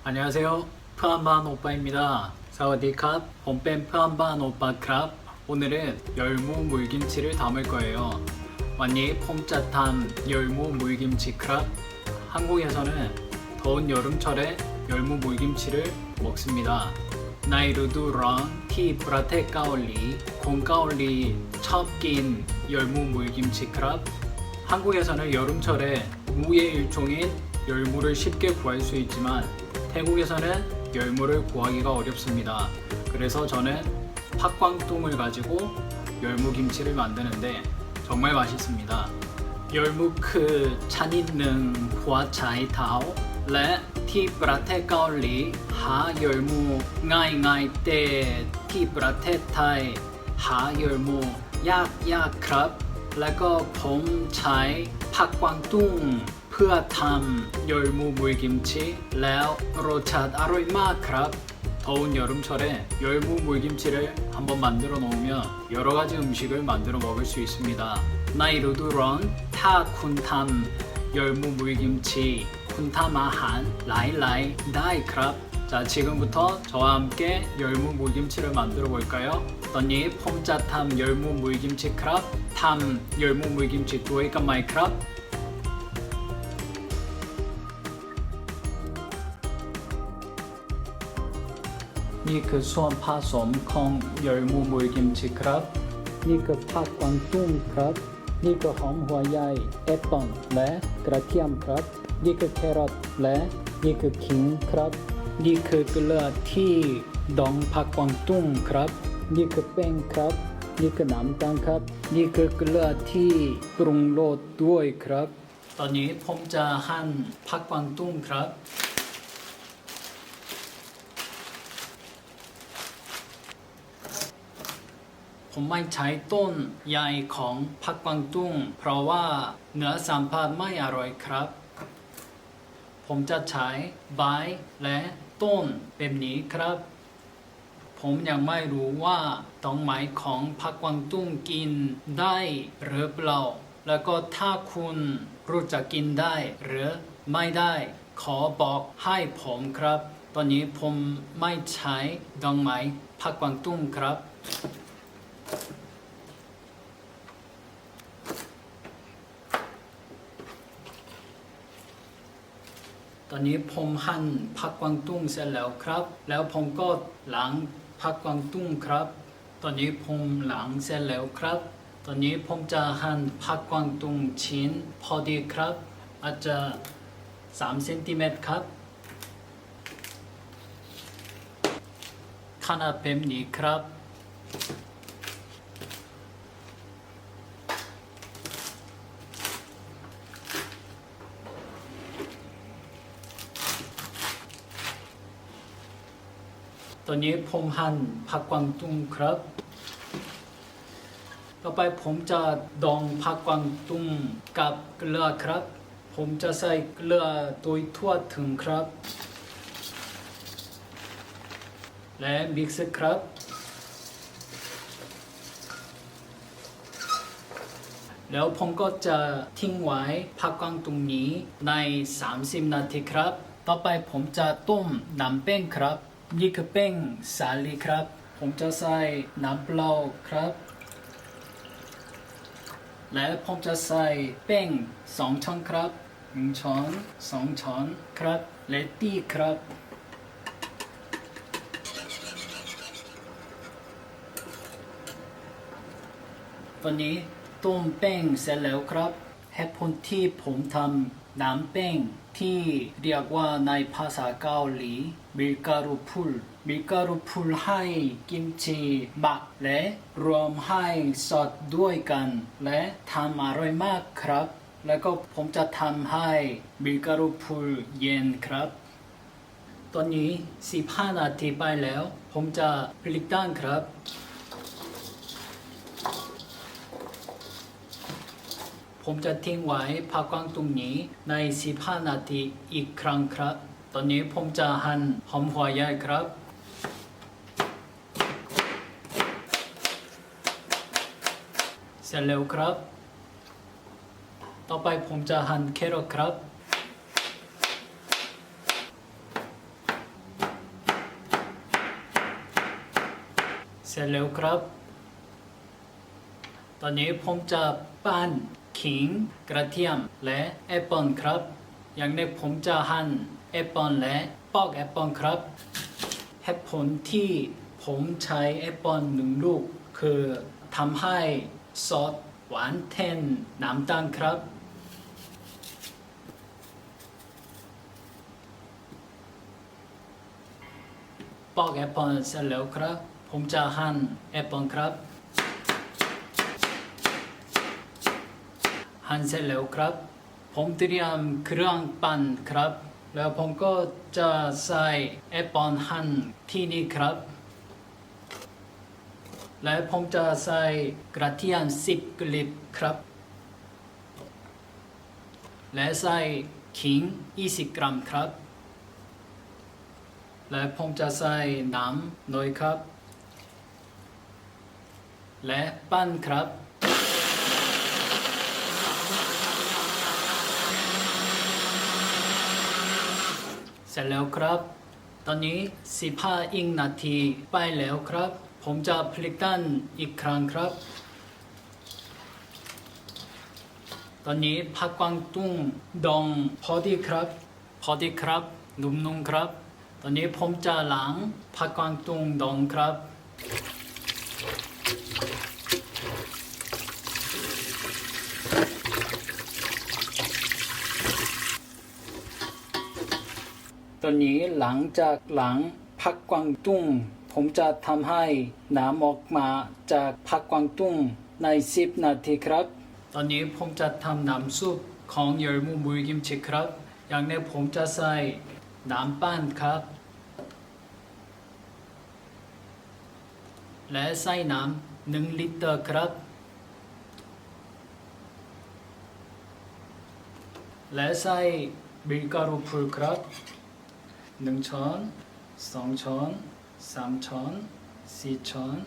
안녕하세요. 푸한반 오빠입니다. 사와디캅. 봄뱀 푸한반 오빠ครับ. 오늘은 열무 물김치를 담을 거예요. 완니 폼짜탐 열무 물김치ครับ. 한국에서는 더운 여름철에 열무 물김치를 먹습니다. 나이루두랑 티 브라테 까올리 콩까올리 첩긴 열무 물김치ครับ. 한국에서는 여름철에 무의 일종인 열무를 쉽게 구할 수 있지만 태국에서는 열무를 구하기가 어렵습니다. 그래서 저는 팥광뚱을 가지고 열무김치를 만드는데 정말 맛있습니다. 열무 크 찬있는 후아차이타오 และที่ประเทศเกาหลีหา열무ง่ายๆแต่ที่ประเทศไทยหา열무ยากๆครับแล้วก็ผมใช้ผักกวางตุ้งเพื่อทำ열무 물김치 แล้วรสชาติอร่อยมากครับ 더운 여름철에 열무 물김치를 한번 만들어 놓으면 여러 가지 음식을 만들어 먹을 수 있습니다. 나이루두런 타 쿤탐 열무 물김치 쿤탐 아한 라이라이 다이ครับ 자, 지금부터 저와 함께 열무 물김치를 만들어 볼까요? 떠니 폼짜탐 열무 물김치ครับ 탐 열무 물김치ด้วยกันไหมครับ นี่คือส่วนผสมของ열무 물김치ครับ นี่คือผักกวางตุ้งครับ นี่คือหอมหัวใหญ่แอปเปิ้ลและกระเทียมครับ นี่คือแครอทและนี่คือขิงครับ นี่คือเกลือที่ดองผักกวางตุ้งครับ นี่คือแป้งครับ นี่คือน้ำตาลครับ นี่คือเกลือที่ปรุงรสด้วยครับ ตอนนี้ผมจะหั่นผักกวางตุ้งครับ ผมไม่ใช้ต้นใหญ่ของผักกวางตุ้งเพราะว่าเนื้อสัมผัสไม่อร่อยครับ ผมจะใช้ใบและต้นแบบนี้ครับ ผมยังไม่รู้ว่าต้นไม้ของผักกวางตุ้งกินได้หรือเปล่า แล้วก็ถ้าคุณรู้จักกินได้หรือไม่ได้ขอบอกให้ผมครับ ตอนนี้ผมไม่ใช้ต้นไม้ผักกวางตุ้งครับ ตอนนี้ผมหั่นผักกวางตุ้งเสร็จแล้วครับ แล้วผมก็ล้างผักกวางตุ้งครับ ตอนนี้ผมล้างเสร็จแล้วครับ ตอนนี้ผมจะหั่นผักกวางตุ้งชิ้นพอดีครับ อาจจะ3 เซนติเมตรครับขนาดแบบนี้ครับ ตอนนี้ผมหั่นผักกวางตุ้งครับ ต่อไปผมจะดองผักกวางตุ้งกับเกลือครับ ผมจะใส่เกลือโดยทั่วถึงครับ และมิกซ์ครับ แล้วผมก็จะทิ้งไว้ผักกวางตุ้งนี้ใน30 นาทีครับ ต่อไปผมจะต้มน้ำแป้งครับ นี่คือแป้งสาลีครับ ผมจะใส่น้ำเปล่าครับ และผมจะใส่แป้ง2 ช้อนครับ1 ช้อน2 ช้อนครับและตีครับ ตอนนี้ต้มแป้งเสร็จแล้วครับเหตุผลที่ผมทำน้ำแป้งที่เรียกว่าในภาษาเกาหลีมิลการูพุลให้กิมจิหมักและรวมให้สดด้วยกันและทำอร่อยมากครับ แล้วก็ผมจะทำให้มิลการูพุลเย็นครับ ตอนนี้15 นาทีไปแล้วผมจะพลิกด้านครับ ผมจะทิ้งไว้ผักกวางตุ้งนี้ใน15 นาทีอีกครั้งครับ ตอนนี้ผมจะหั่นหอมหัวใหญ่ครับ เสร็จแล้วครับ ต่อไปผมจะหั่นแครอทครับ เสร็จแล้วครับตอนนี้ผมจะปั้นขิงกระเทียมและแอปเปิลครับอย่างแรกผมจะหั่นแอปเปิลและปอกแอปเปิลครับเหตุผลที่ผมใช้แอปเปิล1 ลูกคือทำให้ซอสหวานแทนน้ำตาลครับปอกแอปเปิลเสร็จแล้วครับผมจะหั่นแอปเปิลครับหั่นเสร็จแล้วครับผมเตรียมเครื่องปั้นครับแล้วผมก็จะใส่แอปเปิลหั่นที่นี่ครับและผมจะใส่กระเทียม10 กลีบครับและใส่ขิง20 กรัมครับและผมจะใส่น้ำหน่อยครับและปั้นครับเสร็จแล้วครับตอนนี้15 นาทีไปแล้วครับผมจะพลิกด้านอีกครั้งครับตอนนี้ผักกวางตุ้งดองพอดีครับนุ่มๆครับตอนนี้ผมจะล้างผักกวางตุ้งดองครับตอนนี้หลังจากล้างผักกวางตุ้งผมจะทำให้น้ำออกมาจากผักกวางตุ้งใน10 นาทีครับตอนนี้ผมจะทำน้ำซุปของ열무 물김치ครับอย่างแรกผมจะใส่น้ำปั้นครับและใส่น้ำ1 ลิตรครับและใส่밀가루 풀ครับ1 ช้อน2 ช้อน3 ช้อน4 ช้อน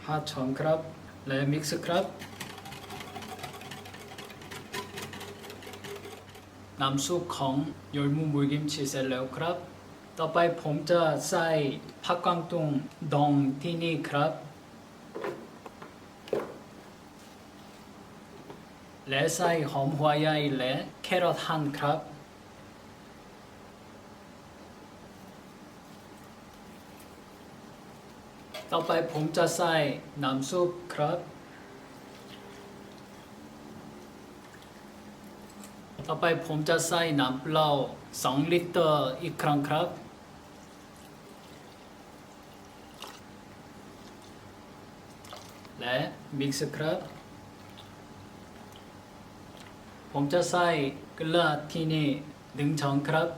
5 ช้อนครับและมิกซ์ครับน้ำซุปของ열무 물김치เสร็จแล้วครับต่อไปผมจะใส่ผักกวางตุ้งดองที่นี่ครับและใส่หอมหัวใหญ่และแครอทหั่นครับต่อไปผมจะใส่น้ำซุปครับต่อไปผมจะใส่น้ำเปล่า2 ลิตรอีกครั้งครับและมิกซ์ครับผมจะใส่เกลือที่นี่1 ช้อนครับ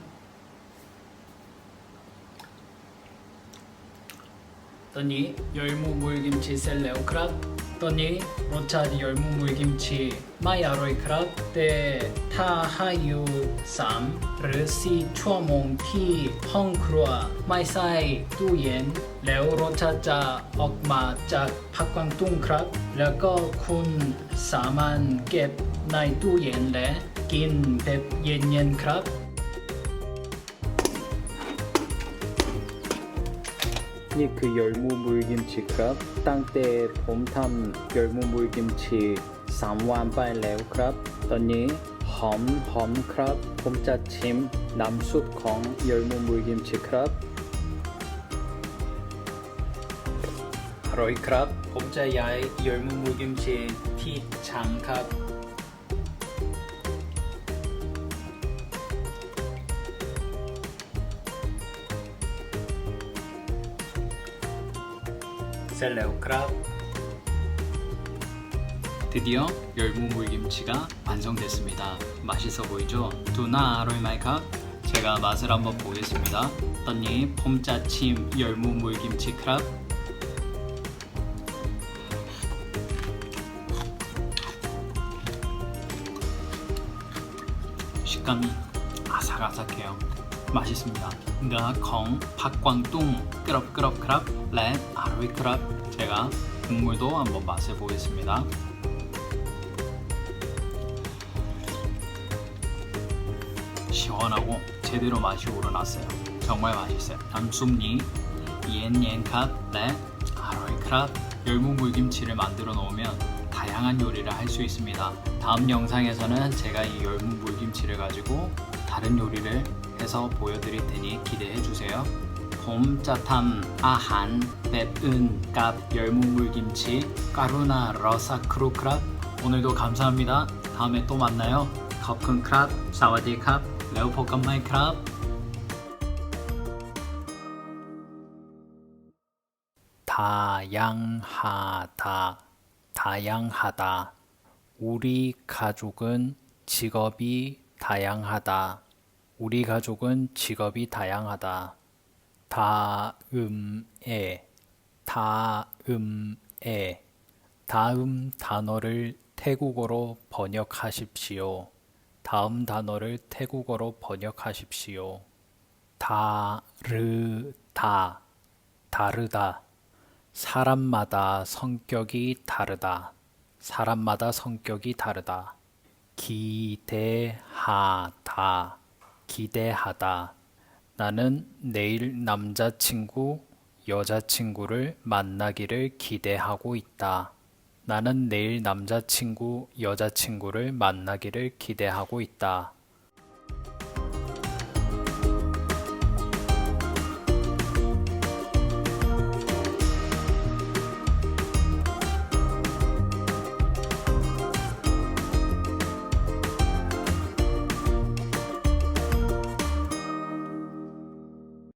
ตอนนี้열무 물김치เสร็จแล้วครับตอนนี้รสชาติ열무 물김치ไม่อร่อยครับแต่ถ้าให้อยู่3 หรือ 4 ชั่วโมงที่ห้องครัวไม่ใส่ตู้เย็นแล้วรสชาติจะออกมาจากผักกวางตุ้งครับแล้วก็คุณสามารถเก็บในตู้เย็นและกินแบบเย็นๆครับนี่คือ열무 물김치ครับตั้งแต่ผมทำ열무 물김치 3 วันไปแล้วครับตอนนี้หอมครับผมจะชิมน้ำซุปของ열무 물김치ครับอร่อยครับผมจะย้าย열무 물김치ที่ชั้นครับเสร็จแล้วครับ드디어 열무 물김치가 완성됐습니다. 맛있어 보이죠? 두나 아로이마이카 제가 맛을 한번 보겠습니다. 떠니 폼짜침 열무 물김치 크랍 식감이 아삭아삭해요. 맛있습니다. 콩 팥광뚱 끄럽끄럽 크랍 랩 아로이 크랍 제가 국물도 한번 맛을 보겠습니다. 시원하고 제대로 맛이 우러났어요. 정말 맛있어요. 남숨니 옌옌캅 랩 아로이크랍 열무물김치를 만들어 놓으면 다양한 요리를 할 수 있습니다. 다음 영상에서는 제가 이 열무물김치를 가지고 다른 요리를 해서 보여드릴 테니 기대해 주세요. 봄짜탐 아한 뎁은 깝 열무물김치 까루나 러사크루크랍. 오늘도 감사합니다. 다음에 또 만나요. 커큰크랍 사와디캅 레오포깜마이크랍. 다양하다, 다양하다. 우리 가족은 직업이 다양하다. 우리 가족은 직업이 다양하다. 다음에, 다음에. 다음 단어를 태국어로 번역하십시오. 다음 단어를 태국어로 번역하십시오. 다르다, 다르다. 사람마다 성격이 다르다. 사람마다 성격이 다르다. 기대하다, 기대하다. 나는 내일 남자친구, 여자친구를 만나기를 기대하고 있다. 나는 내일 남자친구, 여자친구를 만나기를 기대하고 있다.